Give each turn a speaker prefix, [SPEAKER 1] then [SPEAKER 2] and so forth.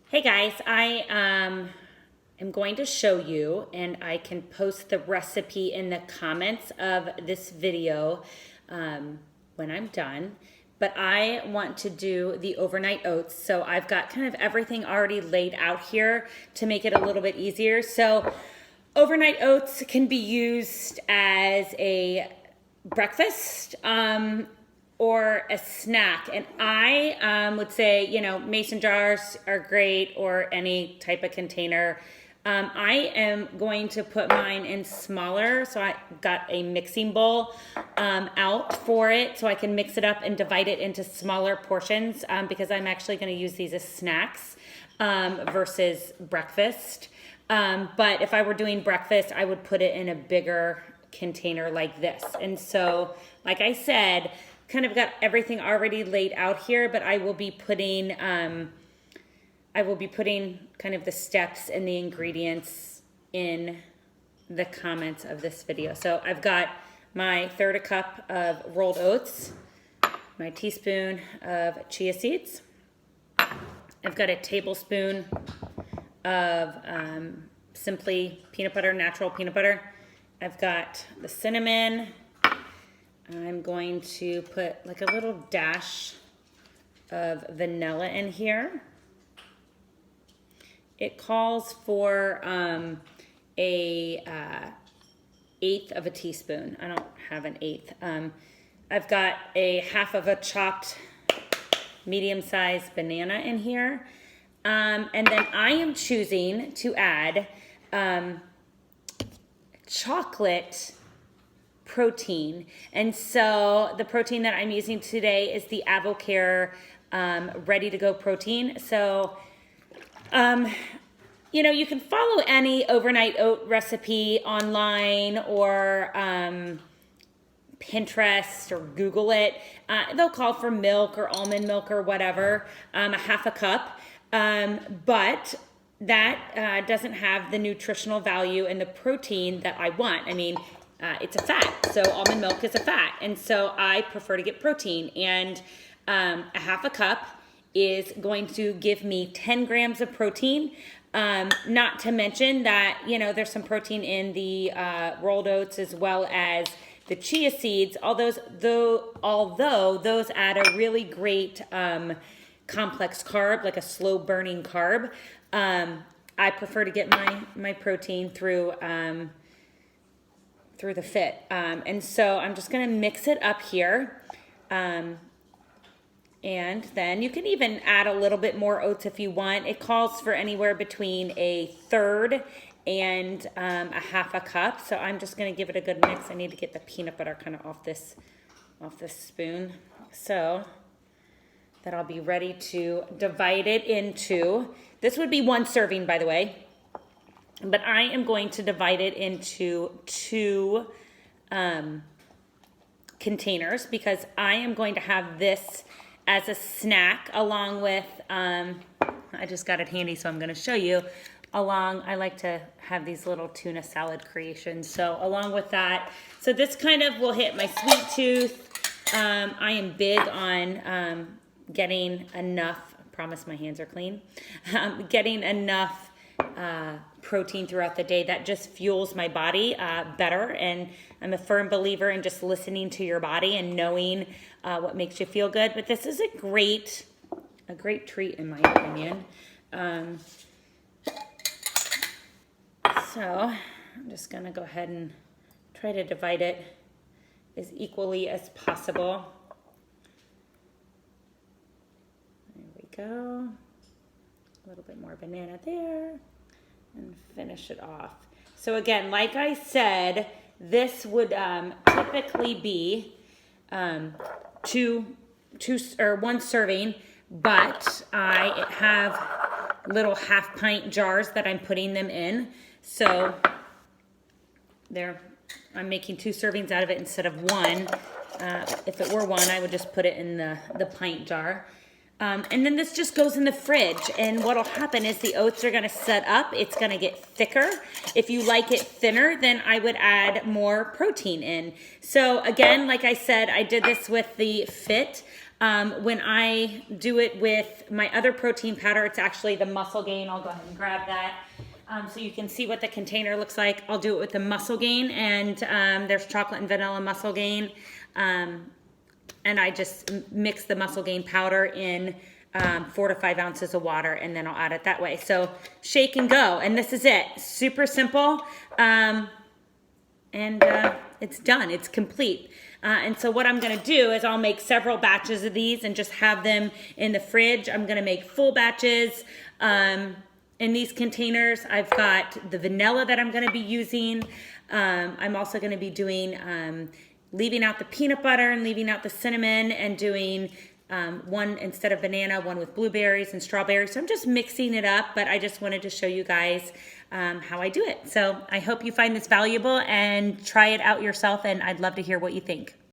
[SPEAKER 1] Hey guys, I am going to show you, and I can post the recipe in the comments of this video when I'm done. But I want to do the overnight oats, so I've got kind of everything already laid out here to make it a little bit easier. So overnight oats can be used as a breakfast or a snack. And I would say, mason jars are great, or any type of container. I am going to put mine in smaller, so I got a mixing bowl out for it, so I can mix it up and divide it into smaller portions because I'm actually going to use these as snacks versus breakfast. But if I were doing breakfast, I would put it in a bigger container like this. And so, like I said, kind of got everything already laid out here, but I will be putting kind of the steps and the ingredients in the comments of this video. So I've got my third a cup of rolled oats, my teaspoon of chia seeds. I've got a tablespoon of Simply peanut butter, natural peanut butter. I've got the cinnamon. I'm going to put like a little dash of vanilla in here. It calls for a eighth of a teaspoon. I don't have an eighth. I've got a half of a chopped medium-sized banana in here. And then I am choosing to add chocolate protein. And so the protein that I'm using today is the Advocare ready-to-go protein. So you can follow any overnight oat recipe online or Pinterest or Google it. They'll call for milk or almond milk or whatever, a half a cup. But that doesn't have the nutritional value and the protein that I want. I mean, it's a fat, so almond milk is a fat. And so I prefer to get protein. And a half a cup is going to give me 10 grams of protein. Not to mention that, there's some protein in the rolled oats as well as the chia seeds. Although those add a really great complex carb, like a slow burning carb. I prefer to get my protein through the fit. And so I'm just going to mix it up here. And then you can even add a little bit more oats if you want. It calls for anywhere between a third and a half a cup. So I'm just going to give it a good mix. I need to get the peanut butter kind of off this spoon, so that I'll be ready to divide it into. This would be one serving, by the way, but I am going to divide it into two containers because I am going to have this as a snack along with, I just got it handy, so I'm going to show you. I like to have these little tuna salad creations. So along with that, so this kind of will hit my sweet tooth. I am big on getting enough, I promise my hands are clean, getting enough protein throughout the day. That just fuels my body better. And I'm a firm believer in just listening to your body and knowing what makes you feel good. But this is a great treat in my opinion. So I'm just gonna go ahead and try to divide it as equally as possible. There we go. A little bit more banana there, and finish it off. So again, like I said, this would typically be one serving, but I have little half pint jars that I'm putting them in. So there, I'm making 2 servings out of it instead of one. If it were one, I would just put it in the pint jar. And then this just goes in the fridge, and what'll happen is the oats are gonna set up, it's gonna get thicker. If you like it thinner, then I would add more protein in. So again, like I said, I did this with the fit. When I do it with my other protein powder, it's actually the Muscle Gain. I'll go ahead and grab that. So you can see what the container looks like. I'll do it with the Muscle Gain, and there's chocolate and vanilla Muscle Gain. And I just mix the Muscle Gain powder in 4 to 5 ounces of water, and then I'll add it that way. So shake and go, and this is it. Super simple, and it's done. It's complete. And so what I'm going to do is I'll make several batches of these and just have them in the fridge. I'm going to make full batches in these containers. I've got the vanilla that I'm going to be using. I'm also going to be doing leaving out the peanut butter and leaving out the cinnamon, and doing one instead of banana, one with blueberries and strawberries. So I'm just mixing it up, but I just wanted to show you guys how I do it. So I hope you find this valuable and try it out yourself, and I'd love to hear what you think.